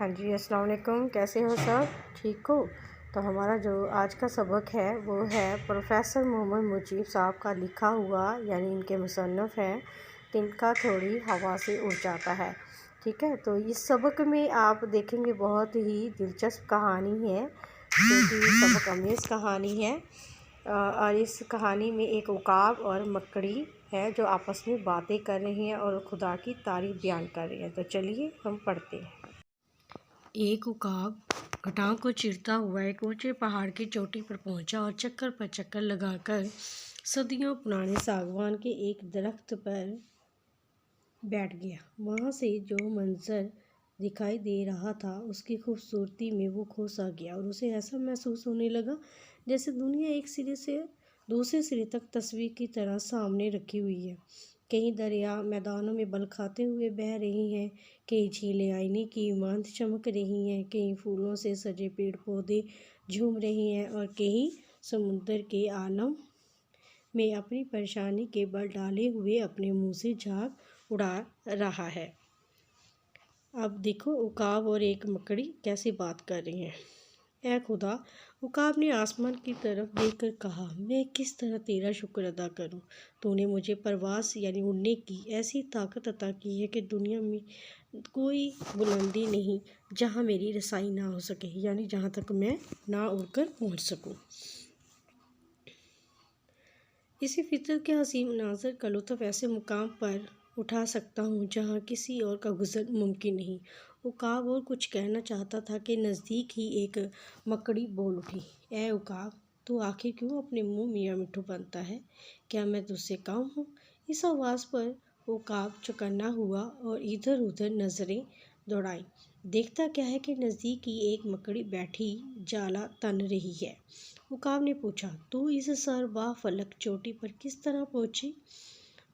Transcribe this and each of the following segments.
हाँ जी, अस्सलाम वालेकुम। कैसे हो सब? ठीक हो? तो हमारा जो आज का सबक है वो है प्रोफेसर मोहम्मद मुजीब साहब का लिखा हुआ, यानी इनके मुसन्नफ़ हैं तिनका थोड़ी हवा से उड़ जाता है। ठीक है, तो इस सबक में आप देखेंगे बहुत ही दिलचस्प कहानी है, जो कि सबक अमेज़ कहानी है। और इस कहानी में एक उकाब और मकड़ी है जो आपस में बातें कर रही हैं और खुदा की तारीफ़ बयान कर रही हैं। तो चलिए हम पढ़ते हैं। एक उकाब घटाओं को चीरता हुआ एक ऊंचे पहाड़ की चोटी पर पहुंचा और चक्कर पर चक्कर लगाकर सदियों पुराने सागवान के एक दरख्त पर बैठ गया। वहां से जो मंजर दिखाई दे रहा था उसकी खूबसूरती में वो खो सा गया और उसे ऐसा महसूस होने लगा जैसे दुनिया एक सिरे से दूसरे सिरे तक तस्वीर की तरह सामने रखी हुई है। कई दरिया मैदानों में बल खाते हुए बह रही हैं, कई झीलें आईने की मांद चमक रही हैं, कई फूलों से सजे पेड़ पौधे झूम रही हैं और कहीं समुद्र के आलम में अपनी परेशानी के बल डाले हुए अपने मुंह से झाग उड़ा रहा है। अब देखो उकाब और एक मकड़ी कैसे बात कर रही हैं। ऐ खुदा, उकाब ने आसमान की तरफ देखकर कहा, मैं किस तरह तेरा शुक्र अदा करूं। तूने मुझे परवास यानी उड़ने की ऐसी ताकत अता की है कि दुनिया में कोई बुलंदी नहीं जहां मेरी रसाई ना हो सके, यानी जहां तक मैं ना उड़कर पहुंच सकूं। इसी फितरत के हसीन मनाज़र का लुत्फ़ ऐसे मुकाम पर उठा सकता हूँ जहाँ किसी और का गुज़र मुमकिन नहीं। उकाब और कुछ कहना चाहता था कि नज़दीक ही एक मकड़ी बोल उठी, ए उकाब, तू आखिर क्यों अपने मुंह मियाँ मिट्ठू बनता है? क्या मैं तुझसे कम हूँ? इस आवाज़ पर उकाब चौकन्ना हुआ और इधर उधर नज़रें दौड़ाई। देखता क्या है कि नज़दीक ही एक मकड़ी बैठी जाला तन रही है। उकाब ने पूछा, तू इस सरबा फलक चोटी पर किस तरह पहुंची?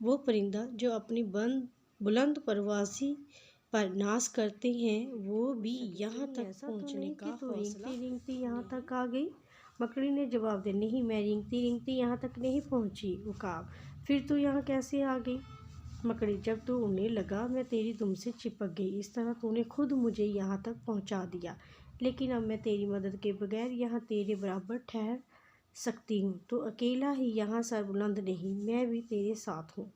वो परिंदा जो अपनी बुलंद परवासी पर नाश करते हैं वो भी यहाँ तक पहुँचने का हौसला रेंगती यहाँ तक आ गई। मकड़ी ने जवाब दिया, नहीं, मैं रेंगती रेंगती यहाँ तक नहीं पहुँची। उकाब, फिर तू यहाँ कैसे आ गई? मकड़ी, जब तू उड़ने लगा मैं तेरी दुम से चिपक गई। इस तरह तूने खुद मुझे यहाँ तक पहुँचा दिया, लेकिन अब मैं तेरी मदद के बगैर यहाँ तेरे बराबर ठहर सकती हूँ। तो अकेला ही यहाँ सर बुलंद नहीं, मैं भी तेरे साथ हूँ।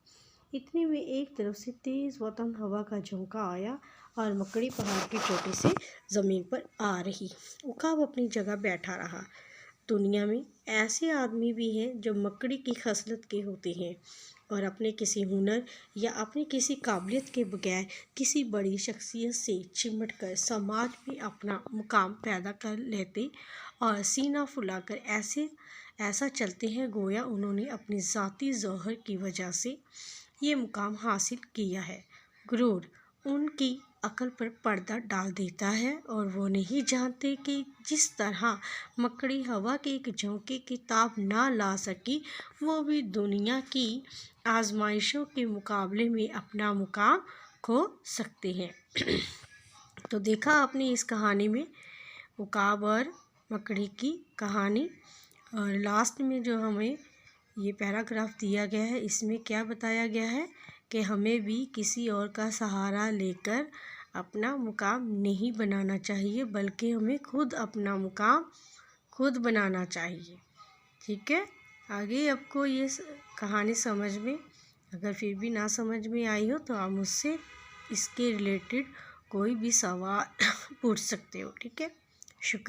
इतने में एक तरफ से तेज़ वतन हवा का झोंका आया और मकड़ी पहाड़ की चोटी से ज़मीन पर आ रही। उकाब अपनी जगह बैठा रहा। दुनिया में ऐसे आदमी भी हैं जो मकड़ी की खसलत के होते हैं और अपने किसी हुनर या अपनी किसी काबिलियत के बगैर किसी बड़ी शख्सियत से चिमट कर समाज में अपना मुकाम पैदा कर लेते और सीना फुलाकर ऐसा चलते हैं गोया उन्होंने अपनी ज़ाती जौहर की वजह से ये मुकाम हासिल किया है। गुरूर उनकी अकल पर पर्दा डाल देता है और वो नहीं जानते कि जिस तरह मकड़ी हवा के एक झोंके की ताब ना ला सकी, वो भी दुनिया की आजमाइशों के मुकाबले में अपना मुकाम खो सकते हैं। तो देखा आपने इस कहानी में उकाब और मकड़ी की कहानी, और लास्ट में जो हमें ये पैराग्राफ दिया गया है इसमें क्या बताया गया है कि हमें भी किसी और का सहारा लेकर अपना मुकाम नहीं बनाना चाहिए, बल्कि हमें खुद अपना मुकाम खुद बनाना चाहिए। ठीक है, आगे आपको ये कहानी समझ में अगर फिर भी ना समझ में आई हो तो आप मुझसे इसके रिलेटेड कोई भी सवाल पूछ सकते हो। ठीक है, शुक्रिया।